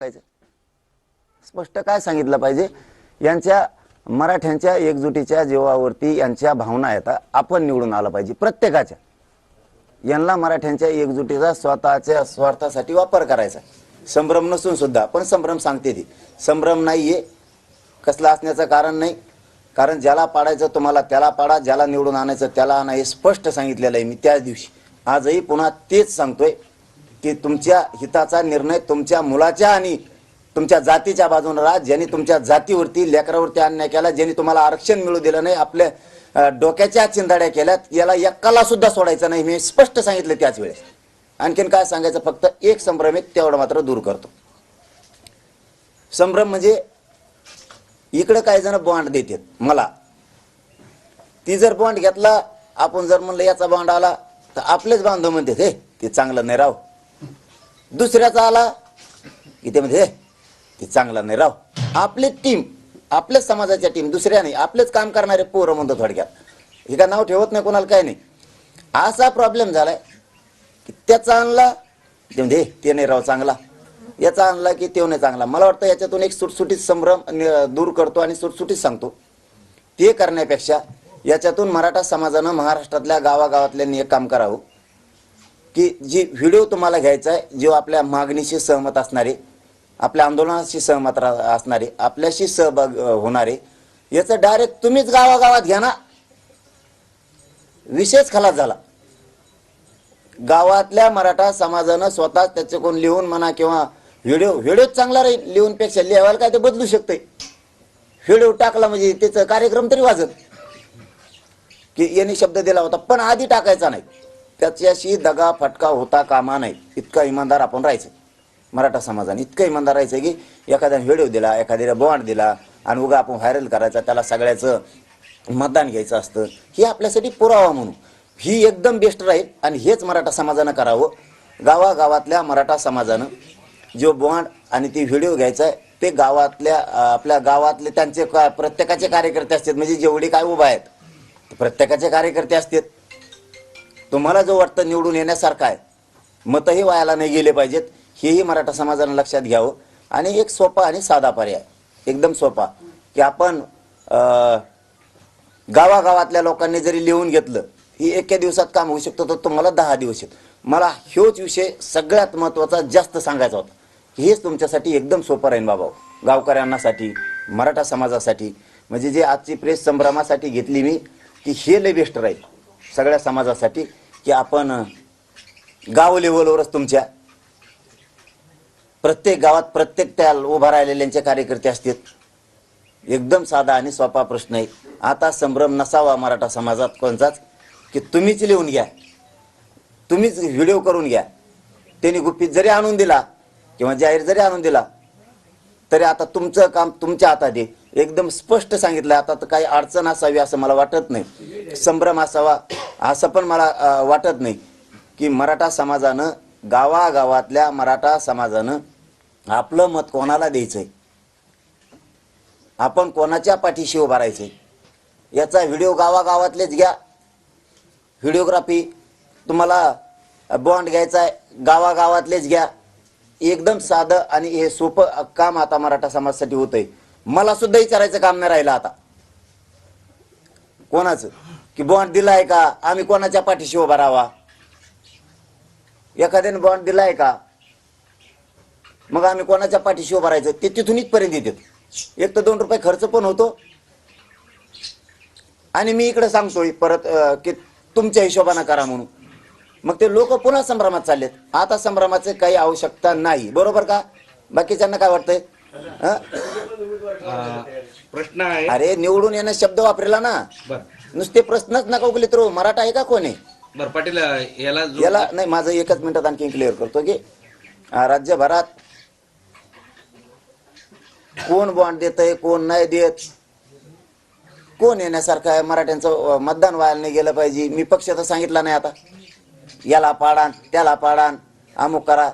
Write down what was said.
स्पष्ट काय सांगितलं पाहिजे, यांच्या मराठ्यांच्या एकजुटीच्या जीवावरती यांच्या भावना येतात. आपण निवडून आला पाहिजे प्रत्येकाच्या. यांना मराठ्यांच्या एकजुटीचा स्वतःच्या स्वार्थासाठी वापर करायचा. संभ्रम नसून सुद्धा, पण संभ्रम सांगते ती संभ्रम नाहीये, कसला असण्याचं कारण नाही. कारण ज्याला पाडायचं तुम्हाला त्याला पाडा, ज्याला निवडून आणायचं त्याला आणा, हे स्पष्ट सांगितलेलं आहे मी त्याच दिवशी. आजही पुन्हा तेच सांगतोय की तुमच्या हिताचा निर्णय तुमच्या मुलाच्या आणि तुमच्या जातीच्या बाजूने राहा. ज्यांनी तुमच्या जातीवरती लेकरावरती अन्याय केला, ज्यांनी तुम्हाला आरक्षण मिळू दिलं नाही, आपल्या डोक्याच्या चिंदाड्या केल्यात, याला एकाला सुद्धा सोडायचं नाही. मी स्पष्ट सांगितलं त्याच वेळेस. आणखीन काय सांगायचं, फक्त एक संभ्रम आहे तेवढं मात्र दूर करतो. संभ्रम म्हणजे इकडे काही जण बॉन्ड देतात मला, ती जर बॉन्ड घेतला, आपण जर म्हणलं याचा बॉन्ड आला तर आपलेच बांधव म्हणते हे ते चांगलं नाही राव. दुसऱ्याचा आला की ते म्हणते ते चांगलं नाही राव. आपली टीम, आपल्याच समाजाच्या टीम, दुसऱ्या नाही, आपलेच काम करणारे पोरं म्हणतो थोडक्यात. हे का नाव ठेवत नाही कोणाला, काय नाही. असा प्रॉब्लेम झालाय की त्याचा आणला ते म्हणते ते नाही राव चांगला, याचा आणला की ते नाही चांगला. मला वाटतं याच्यातून एक सुटसुटीत संभ्रम दूर करतो आणि सुटसुटीत सांगतो. ते करण्यापेक्षा याच्यातून मराठा समाजानं महाराष्ट्रातल्या गावागावातल्यांनी एक काम करावं की जी व्हिडिओ तुम्हाला घ्यायचा आहे, जो आपल्या मागणीशी सहमत असणारे, आपल्या आंदोलनाशी सहमत असणारे, आपल्याशी सहभाग होणारे, याचं डायरेक्ट तुम्हीच गावागावात घ्या ना. विशेष खलास झाला. गावातल्या मराठा समाजानं स्वतः त्याचे कोण लिहून म्हणा किंवा व्हिडिओ चांगला राहील. लिहून पेक्षा लिहायला काय ते बदलू शकते. व्हिडिओ टाकला म्हणजे त्याचा कार्यक्रम तरी वाजत की यांनी शब्द दिला होता, पण आधी टाकायचा नाही. त्याच्याशी दगा फटका होता कामा नाही. इतका इमानदार आपण राहायचं मराठा समाजाने. इतकं इमानदार राहायचं की एखाद्याने व्हिडिओ दिला, एखाद्याला बॉन्ड दिला आणि उगा आपण व्हायरल करायचा, त्याला सगळ्याचं मतदान घ्यायचं असतं, हे आपल्यासाठी पुरावा म्हणून ही एकदम बेस्ट राहील. आणि हेच मराठा समाजानं करावं. गावागावातल्या मराठा समाजानं जो बॉन्ड आणि ती व्हिडिओ घ्यायचा आहे, ते गावातल्या आपल्या गावातले त्यांचे प्रत्येकाचे कार्यकर्ते असतात. म्हणजे जेवढे काय उभा आहेत प्रत्येकाचे कार्यकर्ते असतात. तुम्हाला जो वाटतं निवडून येण्यासारखा आहे, मतही वायाला नाही गेले पाहिजेत, हेही मराठा समाजानं लक्षात घ्यावं. आणि एक सोपा आणि साधा पर्याय, एकदम सोपा, की आपण गावागावातल्या लोकांनी जरी लिहून घेतलं, ही एका दिवसात काम होऊ शकतं, तर तुम्हाला 10 दिवस आहेत. मला ह्योच विषय सगळ्यात महत्त्वाचा जास्त सांगायचा होता. हेच तुमच्यासाठी एकदम सोपं राहील बाबा, गावकऱ्यांनासाठी, मराठा समाजासाठी. म्हणजे जे आजची प्रेस संभ्रमासाठी घेतली मी, की हे लय बेस्ट राहील सगळ्या समाजासाठी, की आपण गाव लेवलवरच तुमच्या प्रत्येक गावात प्रत्येक त्या उभा राहिलेल्यांचे कार्यकर्ते असतात. एकदम साधा आणि सोपा प्रश्न आहे. आता संभ्रम नसावा मराठा समाजात कोणताच, की तुम्हीच लिहून घ्या, तुम्हीच व्हिडिओ करून घ्या. त्यांनी गुपित जरी आणून दिला किंवा जाहीर जरी आणून दिला तरी आता तुमचं काम तुमच्या हातात आहे. एकदम स्पष्ट सांगितलं. आता तर काही अडचण असावी असं मला वाटत नाही, संभ्रम असावा असं पण मला वाटत नाही. की मराठा समाजानं, गावागावातल्या मराठा समाजानं आपलं मत कोणाला द्यायचंय, आपण कोणाच्या पाठीशी उभा राहायचंय, याचा व्हिडिओ गावागावातलेच घ्या. व्हिडिओग्राफी तुम्हाला बॉन्ड घ्यायचा आहे, गावागावातलेच घ्या. एकदम साधं आणि हे सोपं काम आता मराठा समाजासाठी होतंय. मला सुद्धा विचारायचं काम नाही राहिलं आता कोणाचं, की बॉन्ड दिलाय का, आम्ही कोणाच्या पाठीशी उभा राहावा. एखाद्याने बॉन्ड दिलाय का, मग आम्ही कोणाच्या पाठीशी उभा राहायचं, ते तिथून इथपर्यंत येतात. एक तर 2 रुपये खर्च पण होतो. आणि मी इकडे सांगतोय परत की तुमच्या हिशोबाने करा म्हणून. मग ते लोक पुन्हा संभ्रमात चाललेत. आता संभ्रमाची काही आवश्यकता नाही, बरोबर का? बाकीच्यांना काय वाटतंय? प्रश्न आहे. अरे निवडून येणं शब्द वापरला ना, नुसते प्रश्नच नका उगले तर मराठा आहे का कोण आहे? बरं पाटील, याला नाही, माझं एकच मिनिटात आणखी क्लिअर करतो की राज्यभरात कोण बॉन्ड देतय, कोण नाही देत, कोण येण्यासारखं आहे, मराठ्यांचं मतदान व्हायला नाही गेलं पाहिजे. मी पक्ष तर सांगितला नाही. आता याला पाडान त्याला पाडान अमुक करा,